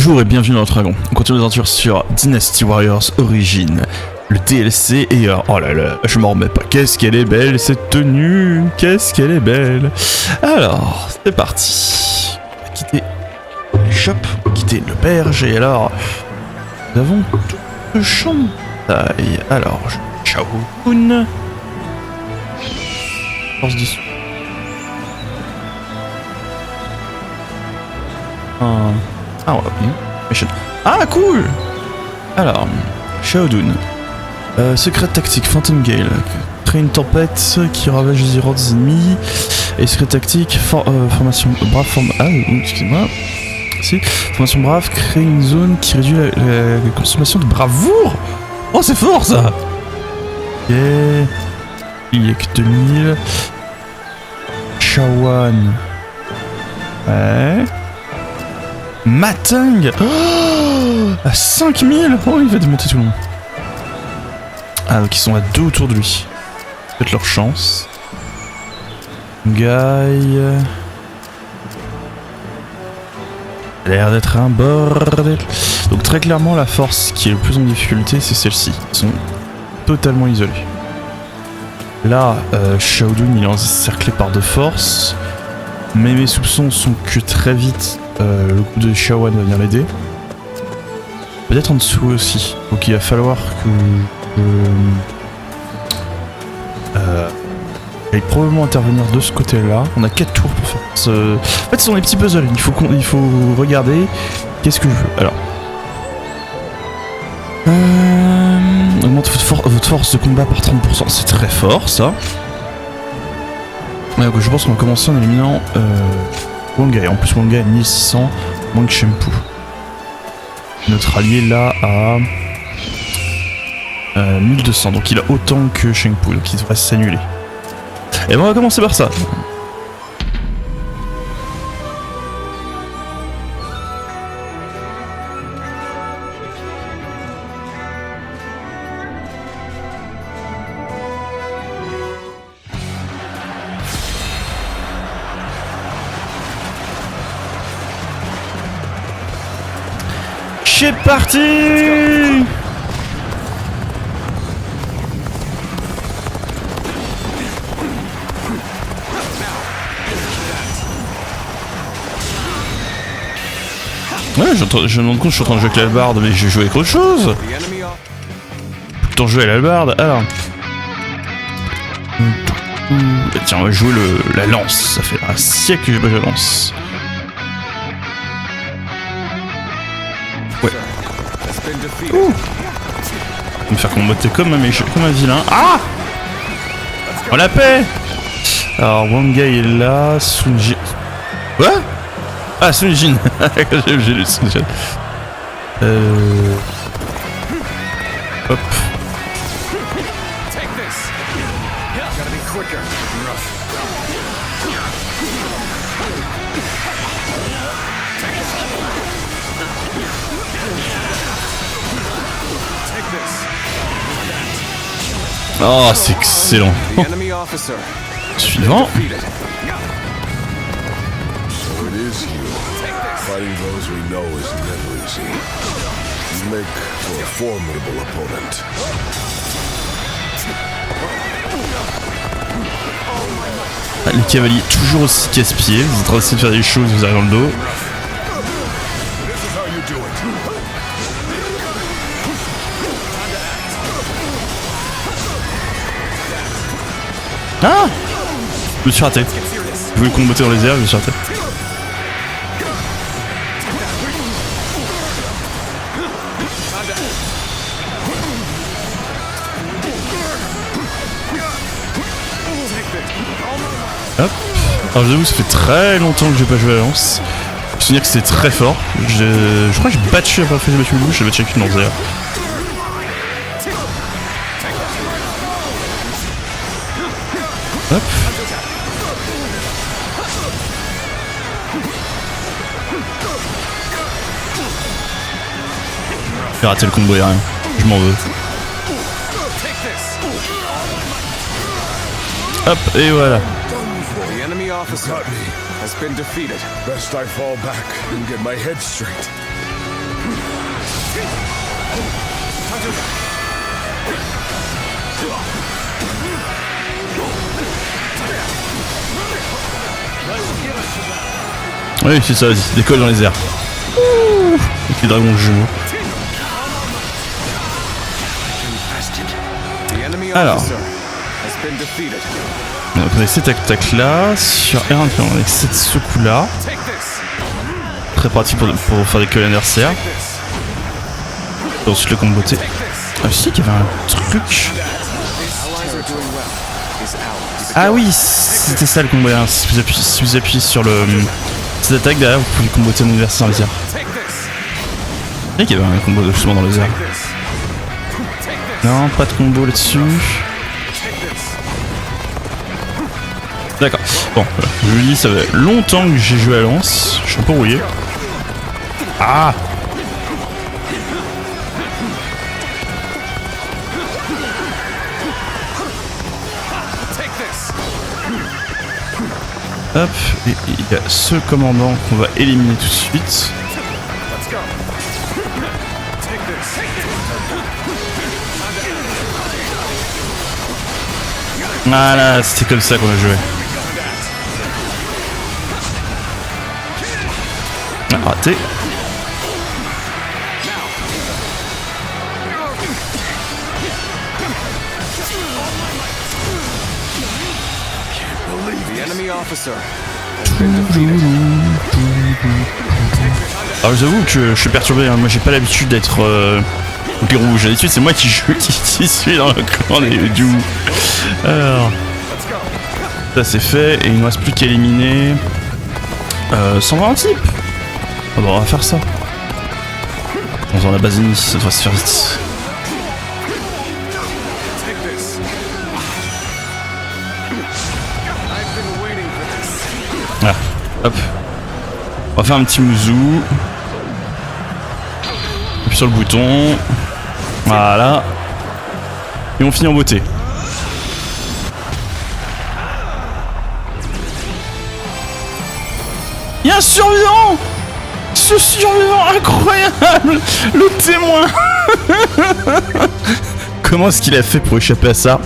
Bonjour et bienvenue dans notre dragon. On continue nos aventures sur Dynasty Warriors Origins. Le DLC et oh là là, je m'en remets pas. Qu'est-ce qu'elle est belle cette tenue. Qu'est-ce qu'elle est belle. Alors, c'est parti. On va quitter les shops, on va quitter l'auberge et alors, nous avons tout le champ de taille. Alors, Shaoun. Force de... Ah ouais, mission. Ah cool. Alors, Shaodun. Secret tactique, Phantom Gale. Crée une tempête qui ravage les erreurs des ennemis. Et secret tactique, formation brave, excusez-moi. Si, formation brave, crée une zone qui réduit la consommation de bravoure. Oh c'est fort ça. Ok. Il y a que 2000. Shawan. Ouais. Matang, oh, à 5000. Oh, il va démonter tout le monde. Ah, donc ils sont à deux autour de lui. Peut-être leur chance. Guy. A l'air d'être un bordel. Donc très clairement, la force qui est le plus en difficulté, c'est celle-ci. Ils sont totalement isolés. Là, Shaodun, il est encerclé par deux forces. Mais mes soupçons sont que très vite, le coup de Shawan va venir l'aider. Peut-être en dessous aussi. Donc il va falloir que... il va probablement intervenir de ce côté-là. On a 4 tours pour faire ce... En fait, ce sont des petits puzzles. Il faut regarder qu'est-ce que je veux. Alors... augmente votre force de combat par 30%. C'est très fort, ça. Ouais, donc je pense qu'on va commencer en éliminant Wangai. En plus, Wangai a 1600, moins que Shempu. Notre allié là a 1200, donc il a autant que Shempu, donc il devrait s'annuler. Et ben on va commencer par ça. C'est parti. Ouais, je me rends compte que je suis en train de jouer avec l'albarde, mais j'ai joué avec autre chose. Tout le temps jouer à l'albarde, alors. Tiens, on va jouer la lance, ça fait un siècle que j'ai pas joué à la lance. Ouais. Ouh. Je vais me faire combattre comme un vilain. Ah. Oh la paix. Alors Wangai est là, Sunji... Quoi? Ah Sunjin. J'ai lu Sunjin. Hop. Oh, c'est excellent. Suivant. Ah, les cavaliers toujours aussi casse-pieds. Vous êtes en train d'essayer de faire des choses, vous arrivez dans le dos. Ah! Je me suis raté. Je voulais combattre dans les airs, je me suis raté. Hop. Alors je vous avoue, ça fait très longtemps que j'ai pas joué à la lance. Je me souviens que c'était très fort. Je crois que j'ai battu, après j'ai battu le bout, j'ai battu avec une lance d'ailleurs. Hop. J'ai raté le combo, y'a rien. Je m'en veux. Hop, et voilà. officer has been defeated. Best I fall back and get my head straight. Oui, c'est ça, vas-y, décolle dans les airs. Ouh, avec les dragons jumeaux. Alors, on a cet tac là, sur R1 avec cette secoue là. Très pratique pour faire des queues adversaires. Et ensuite le combo T. Ah, je sais qu'il y avait un truc. Ah oui, c'était ça le combo là. Si vous appuyez sur le cette attaque derrière, vous pouvez comboter un adversaire dans les airs. Je sais qu'il y avait un combo justement dans les airs. Non, pas de combo là-dessus. D'accord. Bon, je vous dis, ça fait longtemps que j'ai joué à Lance. Je suis un peu rouillé. Ah! Hop, et il y a ce commandant qu'on va éliminer tout de suite. Voilà, c'était comme ça qu'on a joué. Ah, raté. Alors j'avoue que je suis perturbé, hein. Moi j'ai pas l'habitude d'être au clan rouge. D'habitude c'est moi qui suis dans le clan des du. Alors ça c'est fait et il ne reste plus qu'à éliminer 120 types. Ah bon, on va faire ça. On va dans la basini, ça devrait se faire vite. Voilà, hop. On va faire un petit mouzou. Appuie sur le bouton. Voilà. Et on finit en beauté. Il y a un survivant! Ce survivant incroyable! Le témoin! Comment est-ce qu'il a fait pour échapper à ça?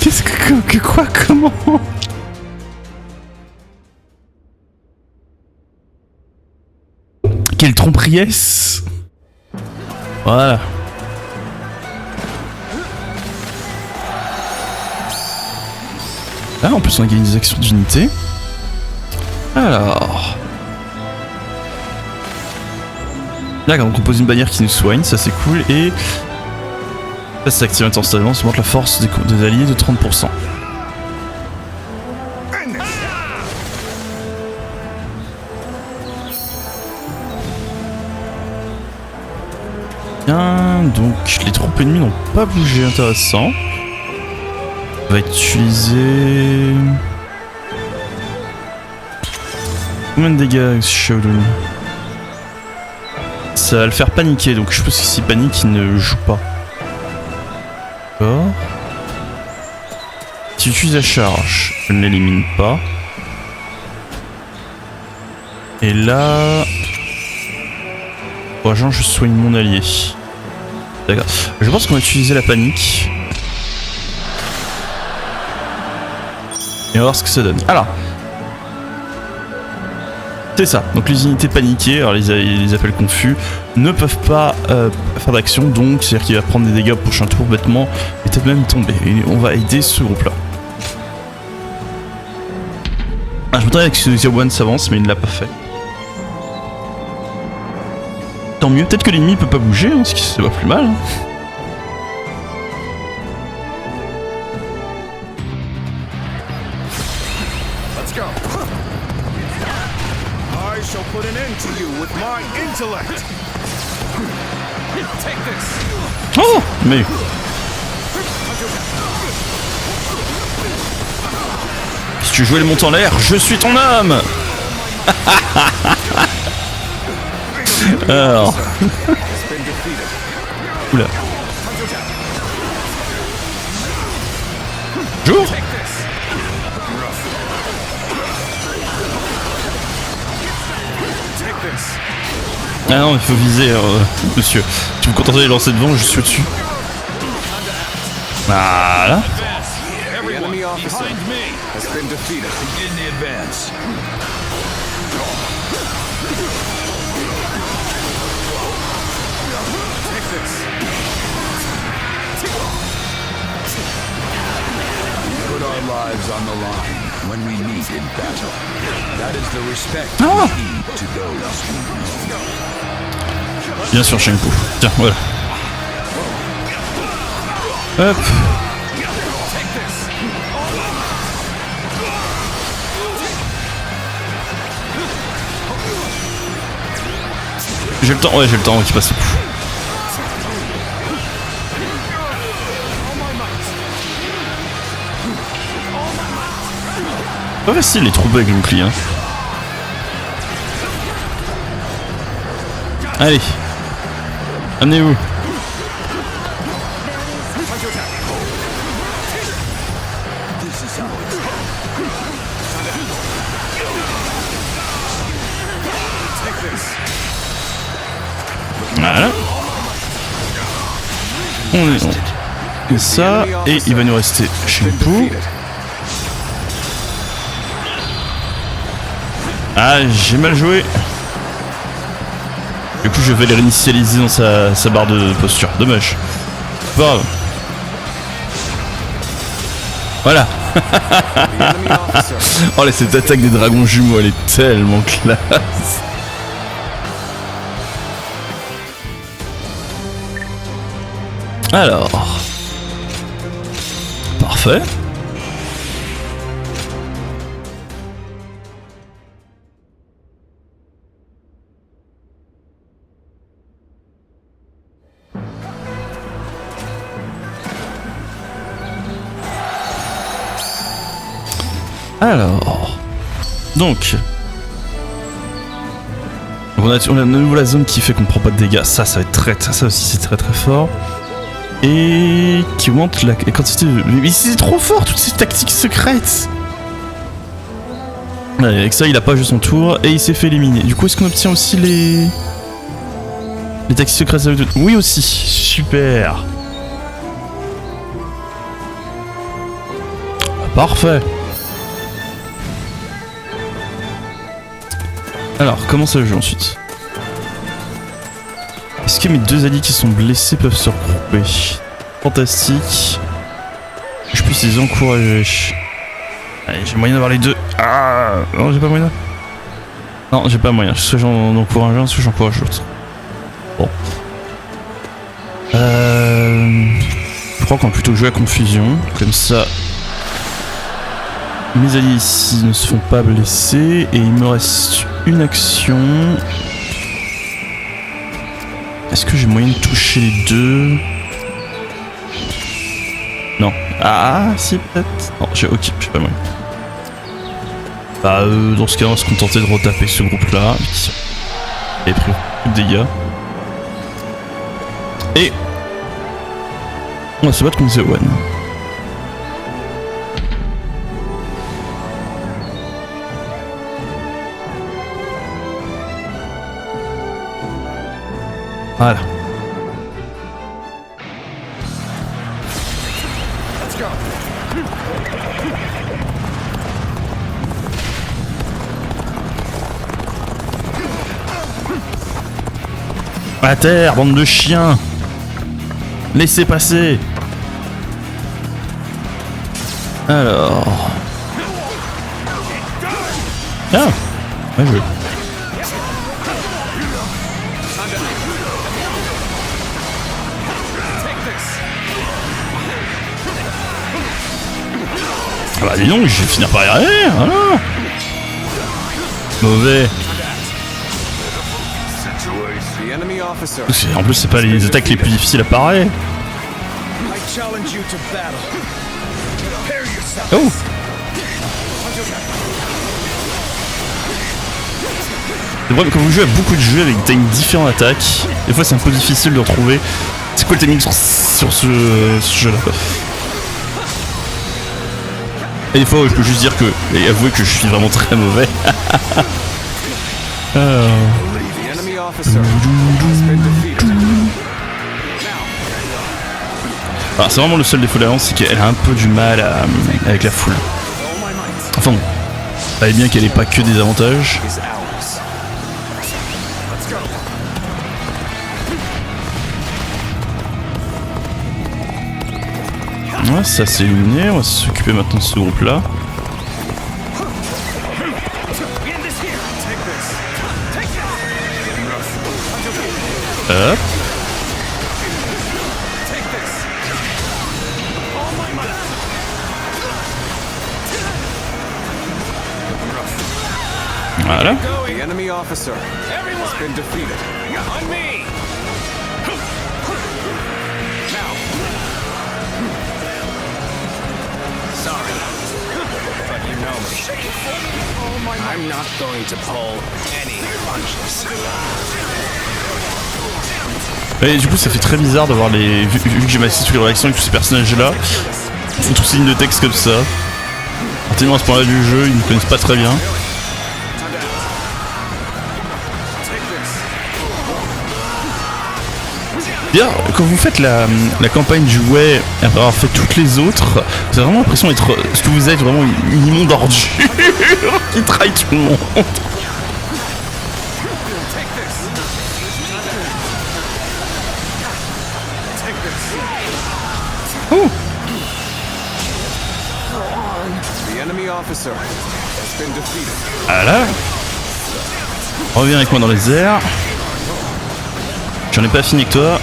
Qu'est-ce que quoi? Comment? Quelle tromperie-est! Voilà. Ah, en plus on a gagné des actions d'unité. Alors... D'accord, donc on pose une bannière qui nous soigne, ça c'est cool, et... Ça c'est activé instantanément, ça montre la force des alliés de 30%. Bien, donc les troupes ennemies n'ont pas bougé, intéressant. On va utiliser... Combien de dégâts Shodoun? Ça va le faire paniquer, donc je pense que s'il panique, il ne joue pas. D'accord. Si j'utilise la charge, je ne l'élimine pas. Et là... Pour agent, je soigne mon allié. D'accord. Je pense qu'on va utiliser la panique. Et on va voir ce que ça donne. Alors, c'est ça. Donc les unités paniquées, alors les appels confus, ne peuvent pas faire d'action. Donc c'est-à-dire qu'il va prendre des dégâts au prochain tour bêtement et peut-être même tomber. Et on va aider ce groupe-là. Ah, je m'attendais que Xiaowan s'avance, mais il ne l'a pas fait. Tant mieux. Peut-être que l'ennemi peut pas bouger, hein, ce qui c'est pas plus mal. Hein. Oh, mais... Si tu jouais le monte en l'air, je suis ton homme. Alors... Oula. Jour. Ah non, il faut viser, monsieur. Tu me contentes de les lancer devant, je suis au-dessus. Voilà. Enemy officer has been defeated. Begin the advance. Take this. Put our lives on the line when we meet in battle. That is the respect we need to those who know. Bien sûr, Shenpu. Tiens, voilà. Hop. J'ai le temps, ouais, j'ai le temps qui passe. Pas facile les troubles avec le bouclier. Hein. Allez. Amenez-vous. Voilà. On est ça, et il va nous rester Shenpu. Ah, j'ai mal joué. Du coup, je vais le réinitialiser dans sa barre de posture. Dommage. Pas grave. Voilà. Oh là, cette attaque des dragons jumeaux, elle est tellement classe. Alors. Parfait. Alors. Donc. On a de nouveau la zone qui fait qu'on prend pas de dégâts. Ça va être ça aussi c'est très très fort. Et qui augmente la quantité de... Mais c'est trop fort toutes ces tactiques secrètes. Allez, avec ça il a pas joué son tour et il s'est fait éliminer. Du coup est-ce qu'on obtient aussi les tactiques secrètes? Oui aussi, super. Parfait. Alors comment ça joue ensuite? Est-ce que mes deux alliés qui sont blessés peuvent se regrouper? Fantastique. Je puisse les encourager. Allez, j'ai moyen d'avoir les deux. Ah non, j'ai pas moyen. Non, j'ai pas moyen. Soit j'en encourage un, soit j'encourage l'autre. Bon. Je crois qu'on va plutôt jouer à confusion. Comme ça, mes alliés ici ne se font pas blesser. Et il me reste une action. Est-ce que j'ai moyen de toucher les deux? Non. Ah, si, peut-être. Non, j'ai pas moyen. Bah, dans ce cas, on va se contenter de retaper ce groupe-là. Qui a pris beaucoup de dégâts. Et on va se battre contre The One. Voilà. À terre, bande de chiens. Laissez passer. Alors. Ah, bien joué. Ah bah dis donc, je vais finir par y arriver, voilà. Mauvais. En plus, c'est pas les attaques les plus difficiles à parer. Oh. C'est vrai que quand vous jouez à beaucoup de jeux avec des timings différents d'attaque, des fois c'est un peu difficile de retrouver c'est quoi le timing sur ce jeu-là. Et des fois, je peux juste dire que, et avouer que je suis vraiment très mauvais. Alors, c'est vraiment le seul défaut de la lance, c'est qu'elle a un peu du mal avec la foule. Enfin bon, elle est bien qu'elle ait pas que des avantages. Ouais, ça c'est éliminé, on va s'occuper maintenant de ce groupe là. Hop. Voilà. The enemy officer has been defeated. On me. Now. Sorry, but you know me. I'm not going to pull any punches. Et du coup, ça fait très bizarre d'avoir les. Vu que j'ai massé toutes les réactions avec tous ces personnages là, ils font tous ces lignes de texte comme ça. Tellement à ce point-là du jeu, ils ne connaissent pas très bien. D'ailleurs, quand vous faites la campagne du Way après avoir fait toutes les autres, vous avez vraiment l'impression d'être ce que vous êtes, vraiment une immonde ordure qui trahit tout le monde. Oh. Voilà. Reviens avec moi dans les airs. J'en ai pas fini avec toi.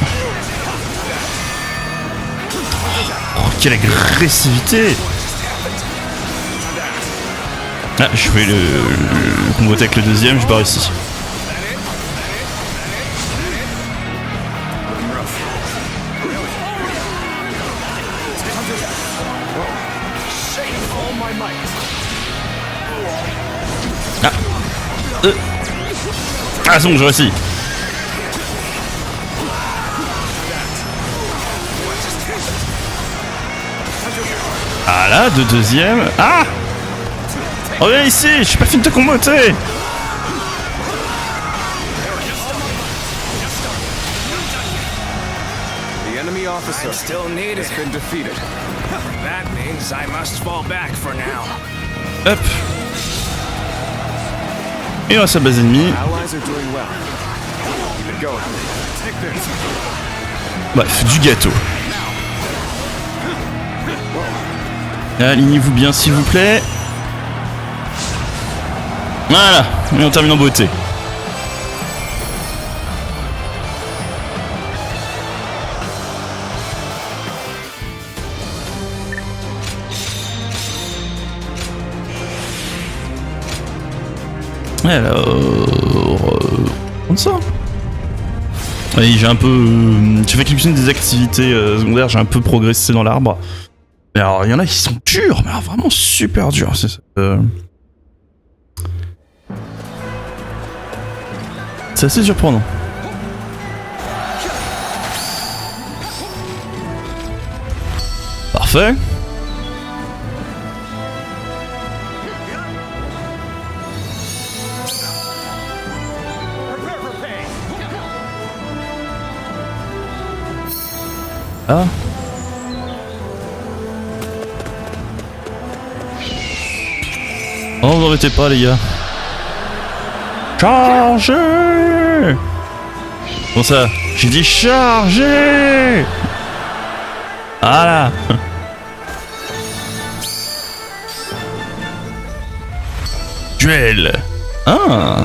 Oh, quelle agressivité! Ah, je fais le combo avec le deuxième, j'ai pas réussi. Ah! Ah, c'est bon, j'ai réussi. Voilà, de deuxième. Ah! Reviens ici, je suis pas fini de te comboter! The enemy officer still needed has been defeated. That means I must fall back for now. Hop. Et on va sa base ennemie. Bref, du gâteau. Alignez-vous bien s'il vous plaît. Voilà, et on termine en beauté. Alors... comme ça. Oui, j'ai un peu... j'ai fait quelques-unes des activités secondaires, j'ai un peu progressé dans l'arbre. Mais alors, il y en a qui sont durs, mais alors vraiment super durs. C'est assez surprenant. Parfait. Ah. Oh, vous embêtez pas les gars. Chargez! Bon ça, j'ai dit chargez! Voilà. Duel. Ah.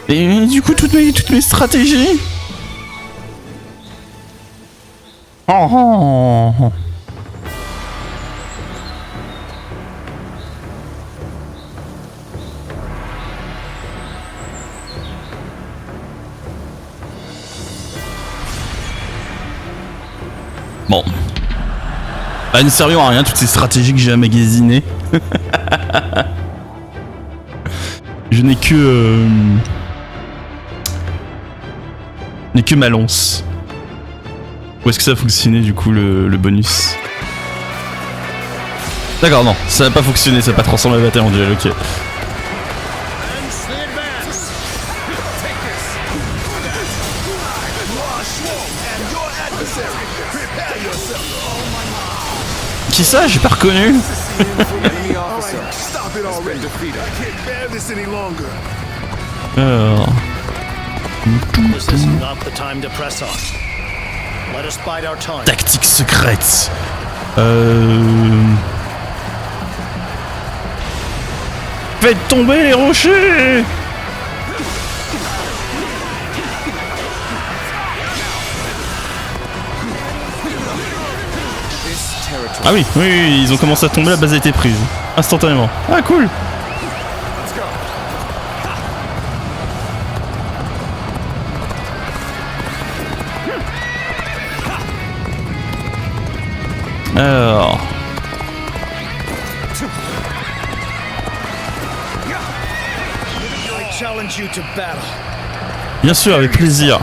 Et du coup toutes mes stratégies. Oh, oh, oh. Bon. Elles ne serviront à rien toutes ces stratégies que j'ai emmagasinées. Je n'ai que... n'ai que ma lance. Où est-ce que ça a fonctionné du coup le bonus? D'accord, non, ça n'a pas fonctionné, ça n'a pas transformé la bataille en duel, ok. Qui ça? J'ai pas reconnu. Enemy officer. Stop it already. Defeated. I can't bear this any longer. Alors... This is not the time to press on. Let us bide our time. Tactique secrète. Faites tomber les rochers. Ah oui, oui, oui, ils ont commencé à tomber, la base a été prise. Instantanément. Ah cool. Alors... I challenge you to battle. Bien sûr, avec plaisir.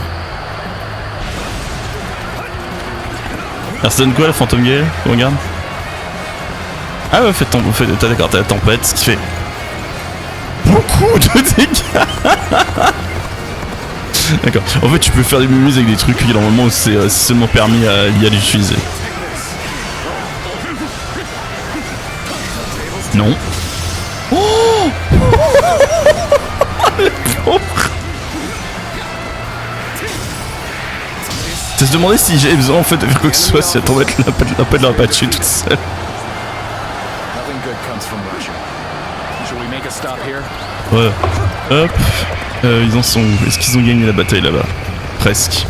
Alors ça donne quoi la Phantom Gale? On regarde. Ah ouais, t'as d'accord, t'as la tempête, ce qui fait beaucoup de dégâts. D'accord. En fait, tu peux faire des muses avec des trucs qui normalement c'est seulement permis à l'IA d'utiliser. Non. Oh. Le pauvre. Tu te demander si j'ai besoin en fait de faire quoi que ce soit, si la tempête l'aurait pas tué toute seule. Nothing good comes from Russia. Should we make a stop here? Ouais. Hop. Ils en sont où? Est-ce qu'ils ont gagné la bataille là-bas? Presque.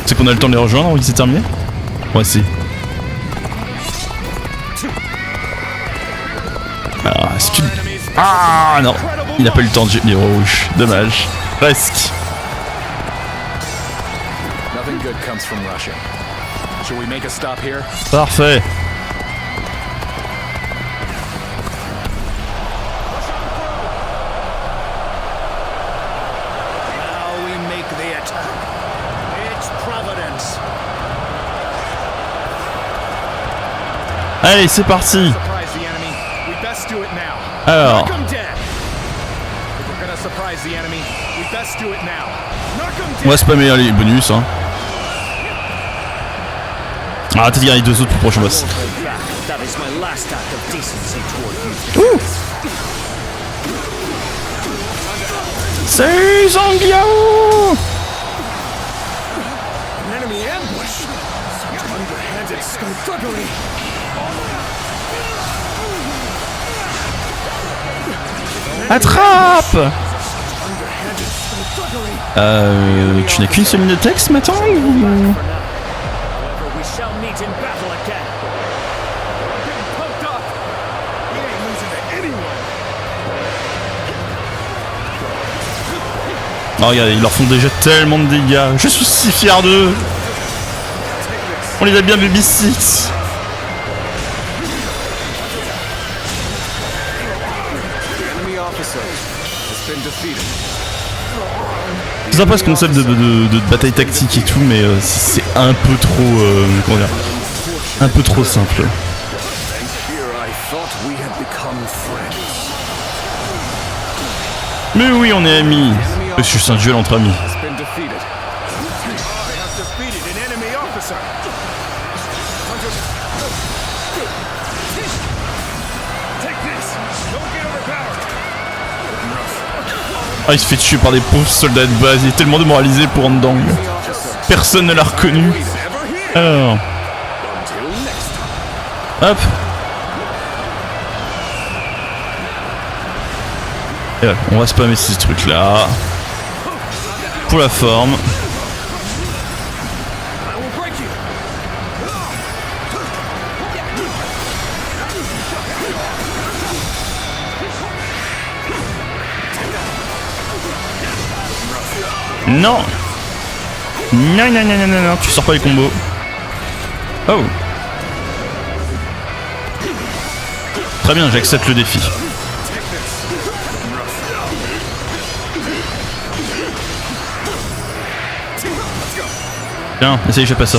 C'est qu'on a le temps de les rejoindre ou que c'est terminé? Ouais, si. Ah, est-ce qu'il... Ah non, il n'a pas eu le temps de les rouges. Dommage. Presque. Nothing good comes from Russia. Should we make a stop here? Parfait. Now we make the attack. It's Providence. Allez, c'est parti. Surprise the enemy. We best do it now. Alors, Knock 'em dead. If we're gonna surprise the enemy, we best do it now. Knock 'em on va dead. spammer les bonus, hein. Ah, t'as dit gagné 2 autres pour le prochain boss. That is my last act of decency toward you. C'est Zangiao. An enemy ambush. Such underhanded skullduggery. Attrape. Tu n'as qu'une seule ligne de texte maintenant ou... However, we shall meet in battle again. Pumped up. He ain't losing to anyone. Oh regarde, ils leur font déjà tellement de dégâts. Je suis si fier d'eux. On les a bien babysit. Enemy officer has been defeated. C'est sympa ce concept de bataille tactique et tout, mais c'est un peu trop... comment dire, un peu trop simple. Here I thought we had become friends. Mais oui, on est amis. C'est juste un duel entre amis. Has been defeated. I have defeated an enemy officer. Take this. Don't get overpowered. Ah, il se fait tuer par des pauvres soldats de base. Il est tellement démoralisé pour Andang. Personne ne l'a reconnu. Never here. Alors, Until next time. hop. Et voilà, on va spammer ces trucs là. Pour la forme. I will break you. Non. Non, non, non, non, non, non, tu sors pas les combos. Oh. Très bien, j'accepte le défi. Tiens, essaye, je fais pas ça.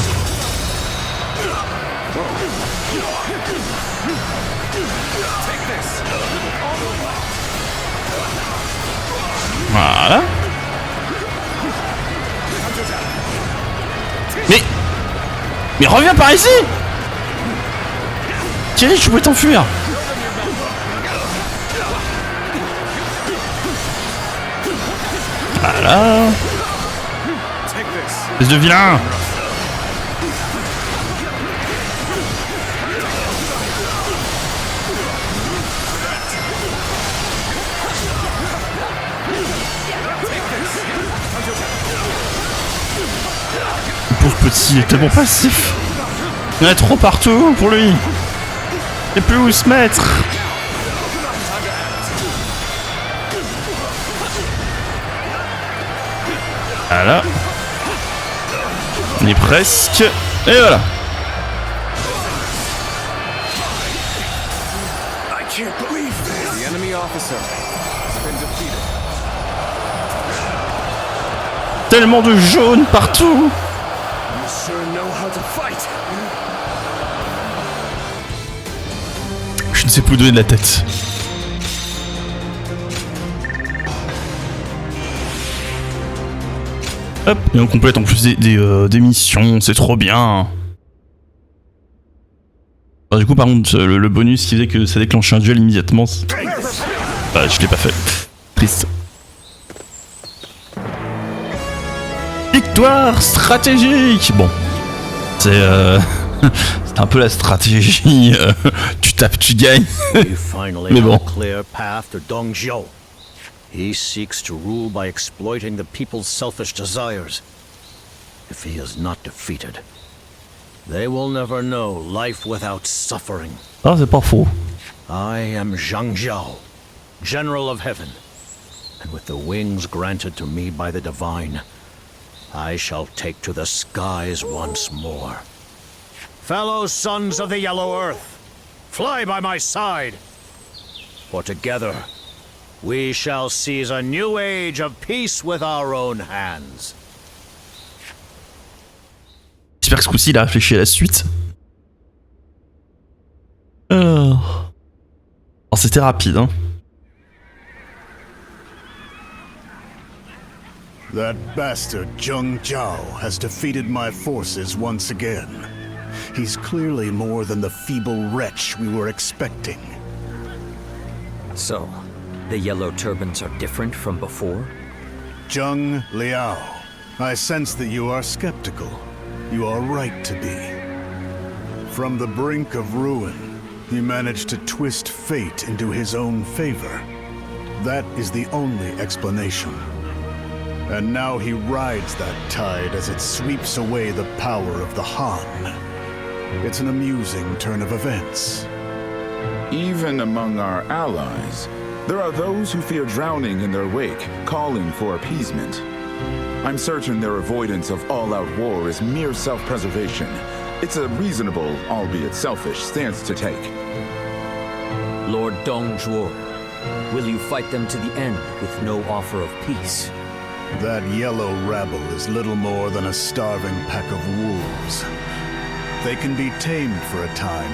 Voilà. Mais reviens par ici. Thierry, je pouvais t'enfuir. Voilà. Espèce de vilain. Le pauvre petit, il est tellement passif. Il y en a trop partout pour lui. Il n'y a plus où se mettre. Voilà. On est presque. Et voilà. I can't believe this. The enemy officer has been defeated. Tellement de jaune partout. You sure know how to fight. Je ne sais plus où donner de la tête. Hop, et on complète en plus des missions, c'est trop bien. Alors, du coup, par contre, le bonus qui faisait que ça déclenchait un duel immédiatement, bah, je l'ai pas fait. Triste. Victoire stratégique. Bon, c'est c'est un peu la stratégie. Tu tapes, tu gagnes. You finally Mais have bon. a clear path to Dong Zhuo. He seeks to rule by exploiting the people's selfish desires. If he is not defeated, they will never know life without suffering. Ah, c'est pas faux. I am Zhang Zhao, General of Heaven, and with the wings granted to me by the Divine, I shall take to the skies once more. Fellow sons of the Yellow Earth, fly by my side, for together we shall seize a new age of peace with our own hands. J'espère que ce coup-ci, il a réfléchi à la suite. Oh, c'était rapide, hein. That bastard Zheng Zhao has defeated my forces once again. He's clearly more than the feeble wretch we were expecting. So, the yellow turbans are different from before? Zheng Liao, I sense that you are skeptical. You are right to be. From the brink of ruin, he managed to twist fate into his own favor. That is the only explanation. And now he rides that tide as it sweeps away the power of the Han. It's an amusing turn of events. Even among our allies, there are those who fear drowning in their wake, calling for appeasement. I'm certain their avoidance of all-out war is mere self-preservation. It's a reasonable, albeit selfish, stance to take. Lord Dong Zhuo, will you fight them to the end with no offer of peace? That yellow rabble is little more than a starving pack of wolves. They can be tamed for a time,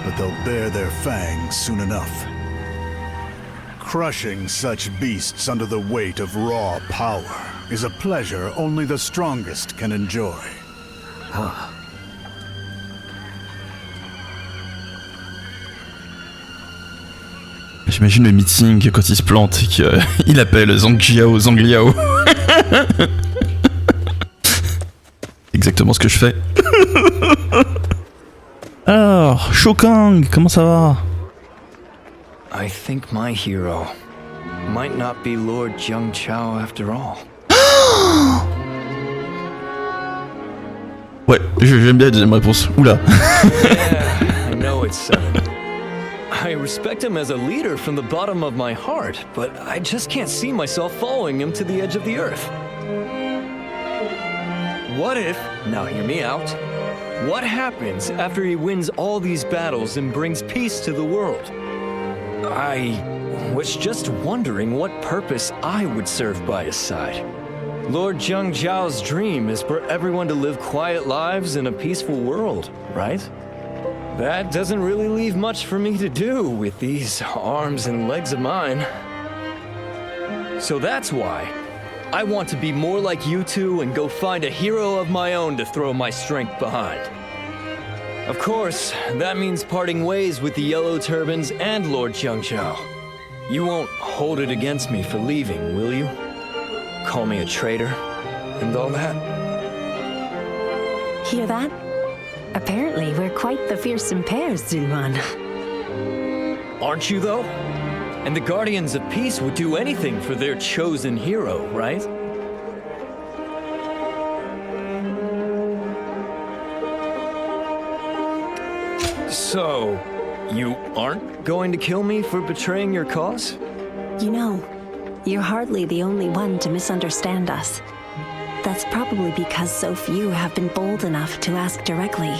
but they'll bear their fangs soon enough. Crushing such beasts under the weight of raw power is a pleasure only the strongest can enjoy. J'imagine le meeting quand il se plante et qu'il appelle Zhang Liao. Exactement ce que je fais. Alors, Shokang, comment ça va? I think my hero might not be Lord Zheng Zhao after all. Ouais, j'aime bien la deuxième réponse. Oula. Yeah, I know it's sudden. I respect him as a leader from the bottom of my heart, but I just can't see myself following him to the edge of the earth. What if, now hear me out, what happens after he wins all these battles and brings peace to the world? I was just wondering what purpose I would serve by his side. Lord Zheng Zhao's dream is for everyone to live quiet lives in a peaceful world, right? that doesn't really leave much for me to do with these arms and legs of mine. So that's why I want to be more like you two and go find a hero of my own to throw my strength behind. Of course, that means parting ways with the Yellow Turbans and Lord Jiangzhou. You won't hold it against me for leaving, will you? Call me a traitor and all that? Hear that? Apparently, we're quite the fearsome pair, Zulman. Aren't you, though? And the Guardians of Peace would do anything for their chosen hero, right? So, you aren't going to kill me for betraying your cause? You know, you're hardly the only one to misunderstand us. That's probably because so few have been bold enough to ask directly.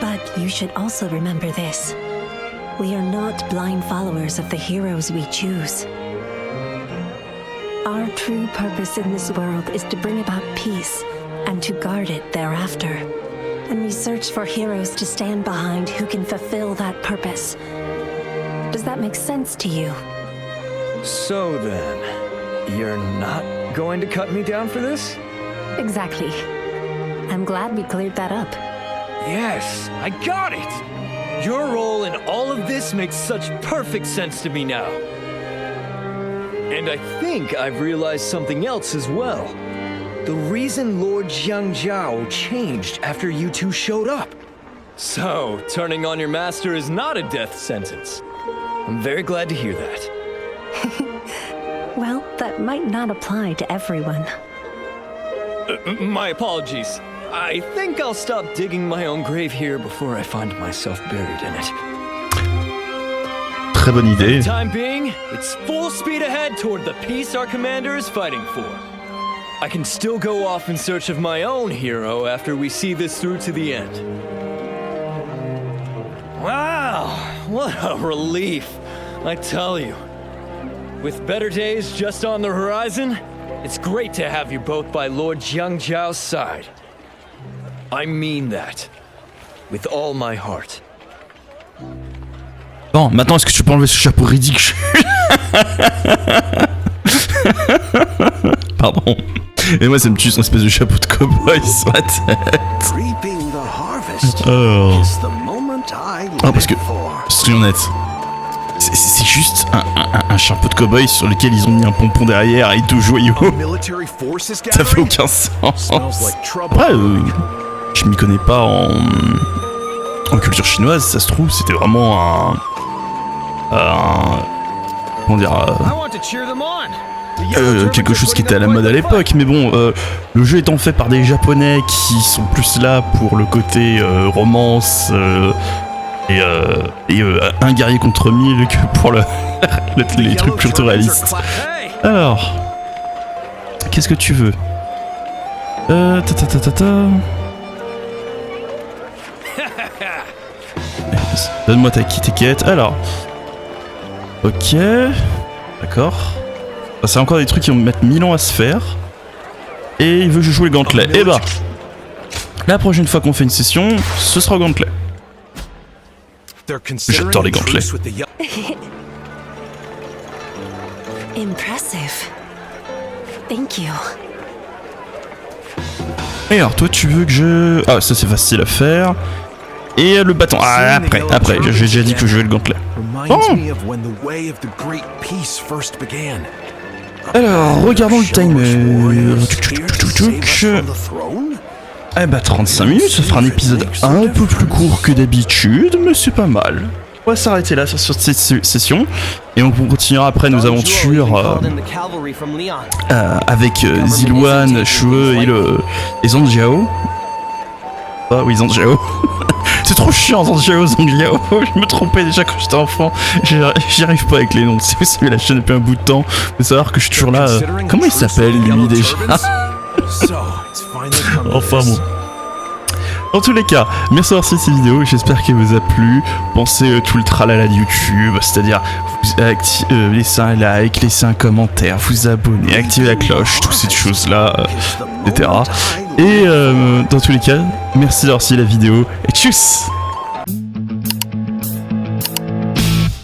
But you should also remember this. We are not blind followers of the heroes we choose. Our true purpose in this world is to bring about peace and to guard it thereafter. And we search for heroes to stand behind who can fulfill that purpose. Does that make sense to you? So then, you're not going to cut me down for this? Exactly. I'm glad we cleared that up. Yes, I got it! Your role in all of this makes such perfect sense to me now. And I think I've realized something else as well. The reason Lord Jiangzhou changed after you two showed up. So, turning on your master is not a death sentence. I'm very glad to hear that. Well, that might not apply to everyone. My apologies. I think I'll stop digging my own grave here before I find myself buried in it. Très bonne idée. For the time being, it's full speed ahead toward the peace our commander is fighting for. I can still go off in search of my own hero after we see this through to the end. Wow, what a relief, I tell you. With better days just on the horizon, it's great to have you both by Lord Jiangzhou's side. I mean that, with all my heart. Bon, maintenant est-ce que tu peux enlever ce chapeau ridicule? Pardon. Et moi ça me tue son espèce de chapeau de cow-boy sur la tête. Oh. Ah parce que, soyons honnêtes, c'est juste un chapeau de cow-boy sur lequel ils ont mis un pompon derrière et deux joyaux. Ça fait aucun sens. Après, je m'y connais pas en culture chinoise, ça se trouve, c'était vraiment comment dire, quelque chose qui était à la mode à l'époque, mais bon, le jeu étant fait par des japonais qui sont plus là pour le côté romance et un guerrier contre 1000 que pour les trucs plutôt réalistes. Alors, qu'est-ce que tu veux? Donne-moi ta quête. Alors, ok, d'accord. C'est encore des trucs qui vont me mettre 1000 ans à se faire. Et il veut que je joue les gantelets. Et bah, la prochaine fois qu'on fait une session, ce sera gantelet. J'adore les gantelets. Impressive. Thank you. Et alors, toi, tu veux que je... Ah, ça c'est facile à faire. Et le bâton. Ah, après, j'ai déjà dit que je vais le gantelet. Oh. Alors, regardons le timer. Eh bah 35 minutes, ça fera un épisode un peu plus court que d'habitude, mais c'est pas mal. On va s'arrêter là sur cette session, et on continuera après nos aventures avec Ziluan, Shue et Zhangjiao. Ah oui, Zhangjiao. C'est trop chiant, Zhangjiao, Zhangjiao. Je me trompais déjà quand j'étais enfant. J'y arrive pas avec les noms. C'est suivi la chaîne depuis un bout de temps. Faut savoir que je suis toujours là. Comment il s'appelle lui déjà? Enfin bon. En tous les cas, merci d'avoir suivi cette vidéo, j'espère qu'elle vous a plu. Pensez tout le tralala de YouTube, c'est-à-dire laissez un like, laissez un commentaire, vous abonner, activez la cloche, toutes ces choses-là, etc. Et dans tous les cas, merci d'avoir suivi la vidéo, et tchuss!